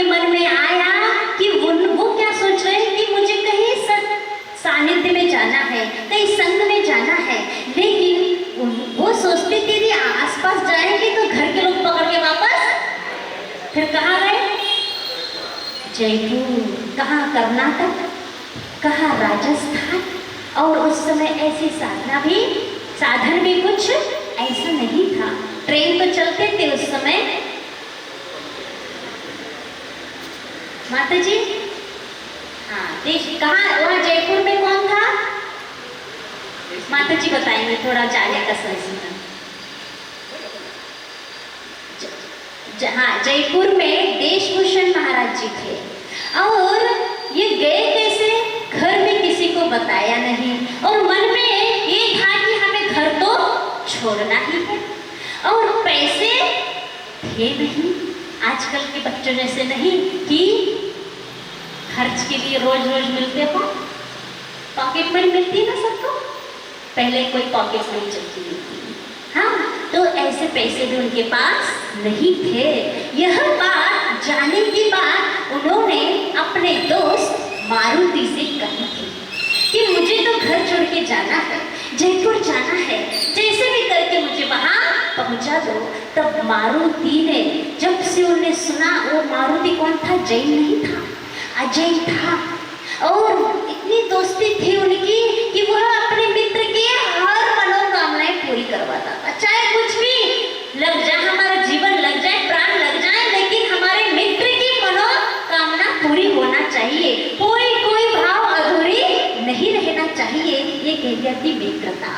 उनके मन में आया कि वो क्या सोच रहे हैं कि मुझे कहीं सानिध्य में जाना है, कहीं संग में जाना है, लेकिन वो सोचते थे आसपास जाएंगे तो घर के लोग पकड़ के वापस फिर कहाँ गए? जयपुर, कहाँ कर्नाटक, कहाँ राजस्थान। और उस समय ऐसी साधन भी कुछ ऐसा नहीं था। ट्रेन तो चलते थे उस समय। माता जी, हाँ, देश कहाँ, वहाँ जयपुर में कौन था? माता जी बताएंगे थोड़ा जाने का सिलसिला। हाँ, जयपुर में देशभूषण महाराज जी थे और ये गए कैसे? घर में किसी को बताया नहीं और मन में ये था कि हमें घर तो छोड़ना ही है और पैसे थे नहीं, आजकल के बच्चों जैसे नहीं कि खर्च के लिए रोज रोज मिलते हो। पॉकेट मनी मिलती ना सबको, पहले कोई पॉकेट मनी चलती नहीं थी। हाँ, तो ऐसे पैसे भी उनके पास नहीं थे। यह बात जाने के बाद उन्होंने अपने दोस्त मारुति से कही थी कि मुझे तो घर छोड़ के जाना है, जयपुर जाना है, जैसे भी करके मुझे वहाँ पहुँचा दो। तब मारुति ने, जब से उन्हें सुना, वो मारुति कौन था? जैन नहीं था, अजय था। और इतनी दोस्ती थी उनकी कि वह अपने मित्र की हर मनोकामनाएं पूरी करवाता था। चाहे कुछ भी लग जाए, हमारा जीवन लग जाए, प्राण लग जाए, लेकिन हमारे मित्र की मनोकामना पूरी होना चाहिए। कोई भाव अधूरी नहीं रहना चाहिए। ये कहती मित्रता।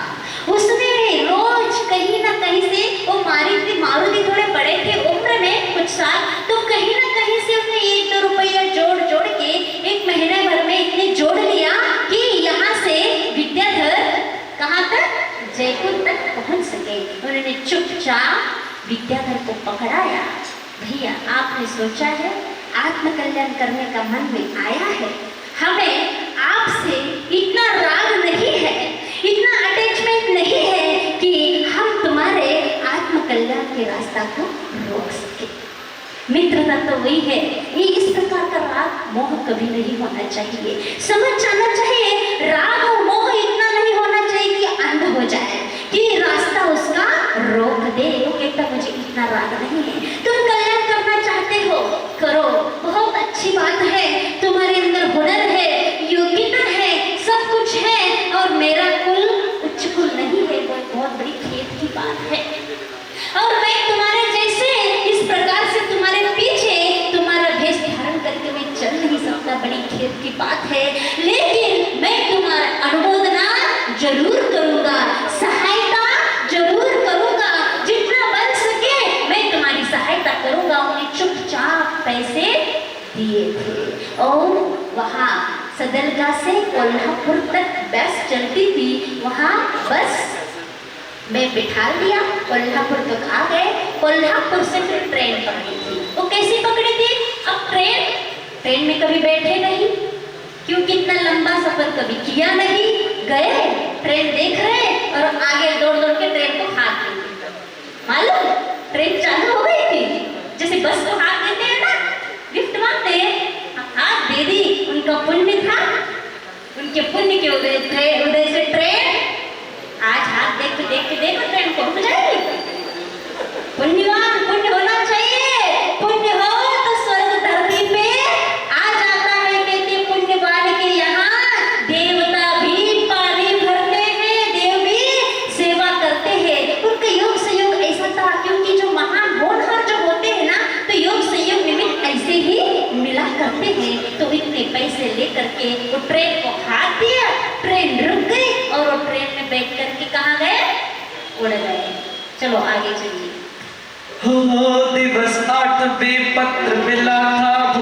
उसने रोज कहीं ना कहीं से, वो मारुति थोड़े बड़े थे उम्र में कुछ साल, तो कहीं ना कहीं से उसने 1-2 रुपया जोड़ के एक महीने भर में इतने जोड़ लिया कि यहाँ से विद्याधर कहाँ तक? जयपुर तक पहुँच सके। उन्होंने चुपचाप विद्याधर को पकड़ाया। भैया, आपने सोचा है, आत्मकल्याण करने का मन में आया है, हमें आपसे इतना राग नहीं है, इतना अटैचमेंट नहीं है कि हम तुम्हारे आत्मकल्याण के रास्ता को रोक सके। मित्रता तो वही है। ये इस प्रकार का राग मोह कभी नहीं होना चाहिए। समझ जाना चाहिए, राग और मोह इतना नहीं होना चाहिए कि अंध हो जाए, कि रास्ता उसका रोक दे। वो कहता मुझे इतना राग नहीं है, तुम कल्याण करना चाहते हो, करो, बहुत अच्छी बात है, तुम्हारे अंदर हुनर है, योग्यता है, सब कुछ है, और मेरा कुल उच्च कुल नहीं है, वो बहुत बड़ी खेत की बात है। और मैं तुम्हारे जैसे इस प्रकार से तुम्हारे पीछे तुम्हारा भेष धारण करके मैं चल नहीं सकता, बड़ी खेत की बात है, लेकिन मैं तुम्हारा अनुमोदना जरूर करूंगा, सहायता जरूर करूंगा, जितना बन सके मैं तुम्हारी सहायता करूंगा। उन्हें चुपचाप पैसे दिए थे और वहाँ सदलगा से कोल्हापुर तक बस चलती थी, वहाँ बस मैं बिठा दिया, कोल्हापुर तक आ गए। कोल्हापुर से फिर ट्रेन पकड़ी थी। वो कैसे पकड़ी थी? अब ट्रेन में कभी बैठे नहीं, क्योंकि इतना लंबा सफर कभी किया नहीं। गए, ट्रेन देख रहे और आगे दौड़ के ट्रेन को हाथ देते। मालूम, ट्रेन चालू हो गई थी, जैसे बस को हाथ देते हैं ना, लिफ्ट मारते हैं, हाथ दे दी। उनका पुण्य था, उनके पुण्य के उदय से ट्रेन आज हाथ देख के ट्रेन को रुक जाएगी। पुण्यवान, पुण्य होना चाहिए, पुण्य हो तो स्वर्ग धरती पे आ जाता है। कहते पुण्यवान के यहाँ देवता भी पानी भरते हैं, देव भी सेवा करते हैं। उनका योग संयोग ऐसा था, क्योंकि जो महान होनहार जो होते हैं ना, तो योग संयोग निमित्त ऐसे ही मिला करते हैं। तो इतने पैसे लेकर के वो ट्रेन को हाथ दिया, ट्रेन रुक गई और वो ट्रेन में बैठ करके कहाँ गए? उड़ गए। चलो आगे चलिए। हो दिवस 8 पत्र मिला